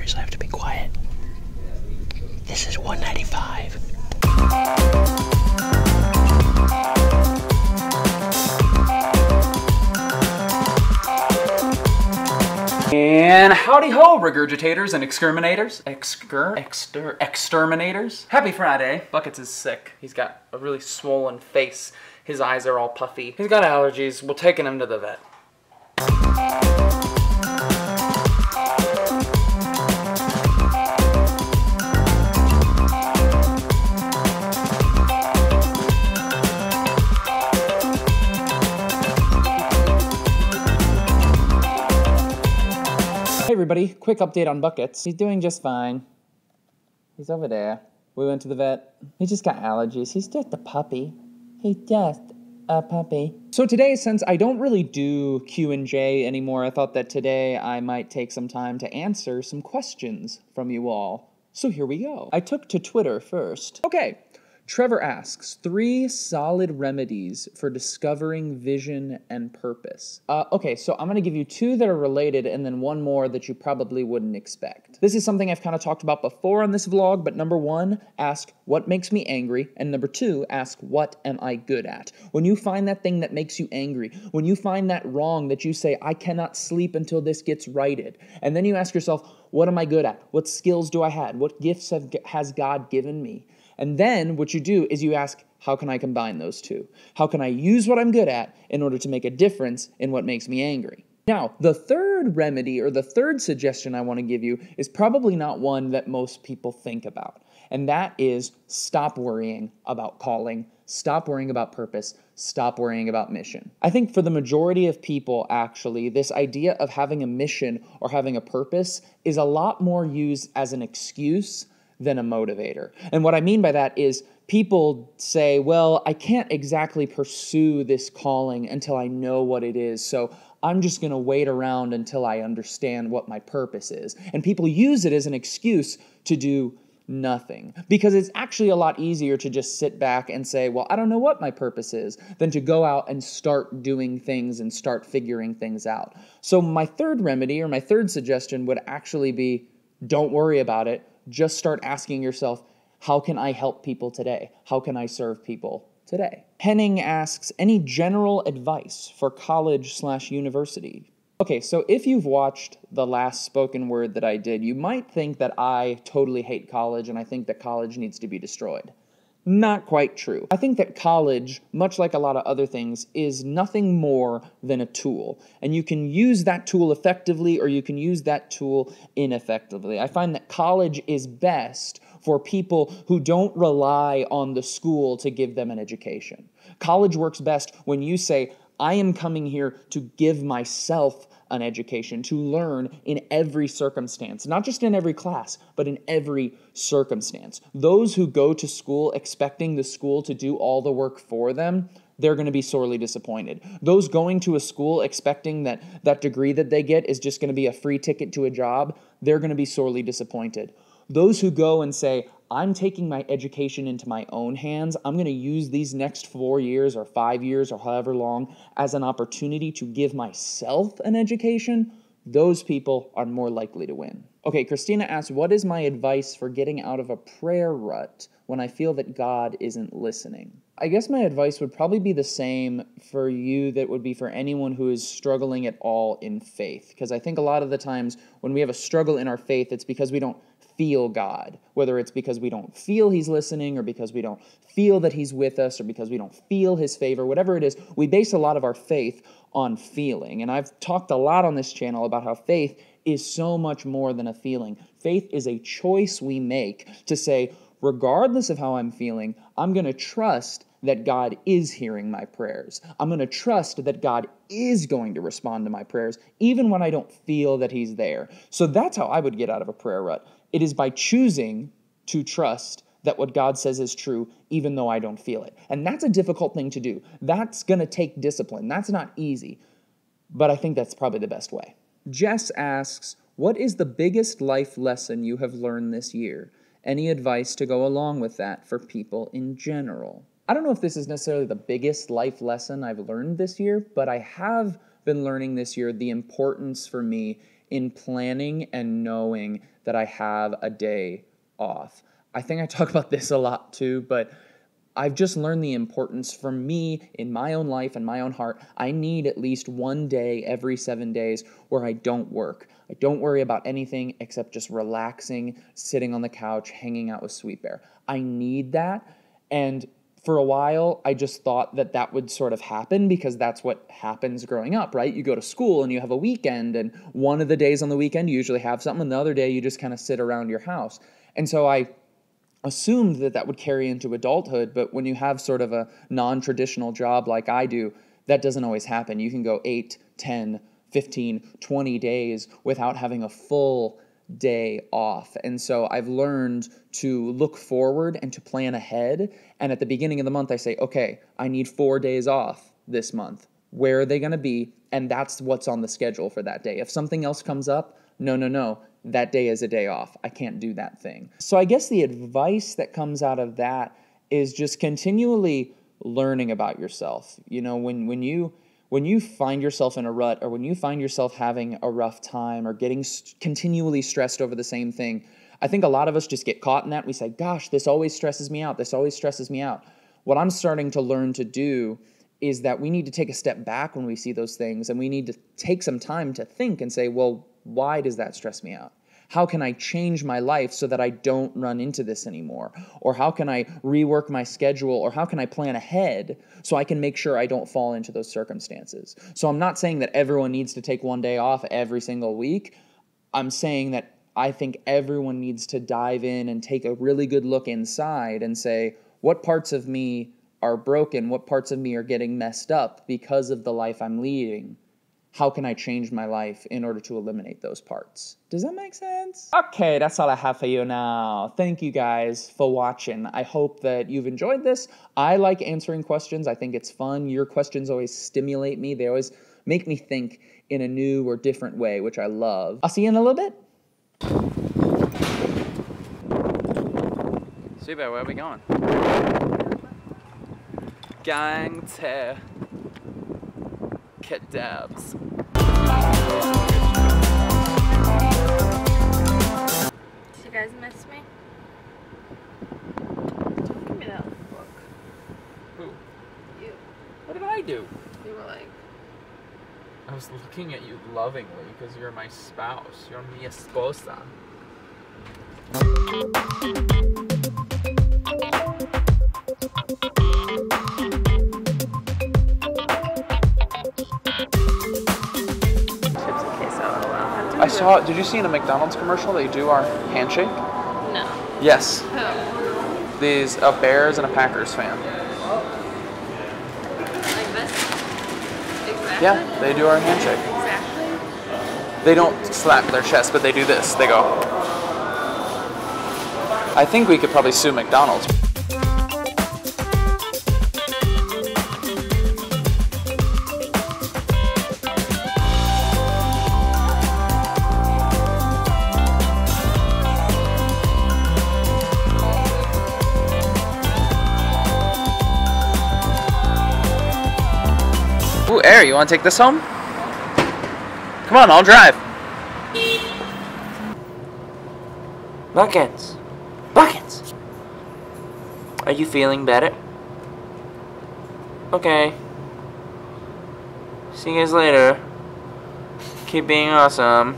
so I have to be quiet. This is 195. And howdy ho, regurgitators and exterminators. Exterminators. Happy Friday. Buckets is sick. He's got a really swollen face. His eyes are all puffy. He's got allergies. We're taking him to the vet. Hey everybody, quick update on Buckets. He's doing just fine. He's over there. We went to the vet. He just got allergies. He's just a puppy. He's just a puppy. So today, since I don't really do Q&J anymore, I thought that today I might take some time to answer some questions from you all. So here we go. I took to Twitter first. Okay. Trevor asks, 3 solid remedies for discovering vision and purpose. Okay, so I'm going to give you 2 that are related and then 1 more that you probably wouldn't expect. This is something I've kind of talked about before on this vlog, but number 1, ask what makes me angry, and number 2, ask what am I good at. When you find that thing that makes you angry, when you find that wrong that you say, I cannot sleep until this gets righted, and then you ask yourself, what am I good at? What skills do I have? What gifts has God given me? And then what you do is you ask, how can I combine those 2? How can I use what I'm good at in order to make a difference in what makes me angry? Now, the third remedy or the third suggestion I want to give you is probably not one that most people think about. And that is stop worrying about calling, stop worrying about purpose, stop worrying about mission. I think for the majority of people, actually, this idea of having a mission or having a purpose is a lot more used as an excuse than a motivator. And what I mean by that is people say, well, I can't exactly pursue this calling until I know what it is, so I'm just going to wait around until I understand what my purpose is. And people use it as an excuse to do nothing, because it's actually a lot easier to just sit back and say, well, I don't know what my purpose is, than to go out and start doing things and start figuring things out. So my third remedy or my third suggestion would actually be, don't worry about it. Just start asking yourself, how can I help people today? How can I serve people today? Henning asks, any general advice for college/university? Okay, so if you've watched the last spoken word that I did, you might think that I totally hate college and I think that college needs to be destroyed. Not quite true. I think that college, much like a lot of other things, is nothing more than a tool. And you can use that tool effectively or you can use that tool ineffectively. I find that college is best for people who don't rely on the school to give them an education. College works best when you say, I am coming here to give myself an education, to learn in every circumstance, not just in every class, but in every circumstance. Those who go to school expecting the school to do all the work for them, they're going to be sorely disappointed. Those going to a school expecting that that degree that they get is just going to be a free ticket to a job, they're going to be sorely disappointed. Those who go and say, I'm taking my education into my own hands, I'm going to use these next 4 years or 5 years or however long as an opportunity to give myself an education, those people are more likely to win. Okay, Christina asks, what is my advice for getting out of a prayer rut when I feel that God isn't listening? I guess my advice would probably be the same for you that would be for anyone who is struggling at all in faith. Because I think a lot of the times when we have a struggle in our faith, it's because we don't feel God. Whether it's because we don't feel He's listening or because we don't feel that He's with us or because we don't feel His favor, whatever it is, we base a lot of our faith on feeling. And I've talked a lot on this channel about how faith is so much more than a feeling. Faith is a choice we make to say, regardless of how I'm feeling, I'm going to trust that God is hearing my prayers. I'm going to trust that God is going to respond to my prayers, even when I don't feel that He's there. So that's how I would get out of a prayer rut. It is by choosing to trust that what God says is true, even though I don't feel it. And that's a difficult thing to do. That's going to take discipline. That's not easy. But I think that's probably the best way. Jess asks, what is the biggest life lesson you have learned this year? Any advice to go along with that for people in general? I don't know if this is necessarily the biggest life lesson I've learned this year, but I have been learning this year the importance for me in planning and knowing that I have a day off. I think I talk about this a lot too, but I've just learned the importance for me in my own life and my own heart. I need at least one day every 7 days where I don't work. I don't worry about anything except just relaxing, sitting on the couch, hanging out with Sweet Bear. I need that. And for a while, I just thought that that would sort of happen because that's what happens growing up, right? You go to school and you have a weekend, and one of the days on the weekend you usually have something, and the other day you just kind of sit around your house. And so I assumed that that would carry into adulthood, but when you have sort of a non-traditional job like I do, that doesn't always happen. You can go 8, 10, 15, 20 days without having a full day off. And so I've learned to look forward and to plan ahead. And at the beginning of the month, I say, okay, I need 4 days off this month. Where are they going to be? And that's what's on the schedule for that day. If something else comes up, no. That day is a day off. I can't do that thing. So I guess the advice that comes out of that is just continually learning about yourself. You know, when you find yourself in a rut, or when you find yourself having a rough time or getting continually stressed over the same thing, I think a lot of us just get caught in that. We say, gosh, this always stresses me out. This always stresses me out. What I'm starting to learn to do is that we need to take a step back when we see those things, and we need to take some time to think and say, well, why does that stress me out? How can I change my life so that I don't run into this anymore? Or how can I rework my schedule? Or how can I plan ahead so I can make sure I don't fall into those circumstances? So I'm not saying that everyone needs to take one day off every single week. I'm saying that I think everyone needs to dive in and take a really good look inside and say, what parts of me are broken? What parts of me are getting messed up because of the life I'm leading? How can I change my life in order to eliminate those parts? Does that make sense? Okay, that's all I have for you now. Thank you guys for watching. I hope that you've enjoyed this. I like answering questions. I think it's fun. Your questions always stimulate me. They always make me think in a new or different way, which I love. I'll see you in a little bit. Sweet Bear, where are we going? Gang tear. Kit dabs. Do you guys miss me? Don't give me that look. Who? You. What did I do? You were like... I was looking at you lovingly because you're my spouse. You're mi esposa. I saw, did you see in a McDonald's commercial they do our handshake? No. Yes. Who? These, a Bears and a Packers fan. Like this? Exactly? Yeah, they do our handshake. Exactly? They don't slap their chest, but they do this. They go. I think we could probably sue McDonald's. Ooh, Air, you want to take this home? Come on, I'll drive. Buckets. Buckets. Are you feeling better? Okay. See you guys later. Keep being awesome.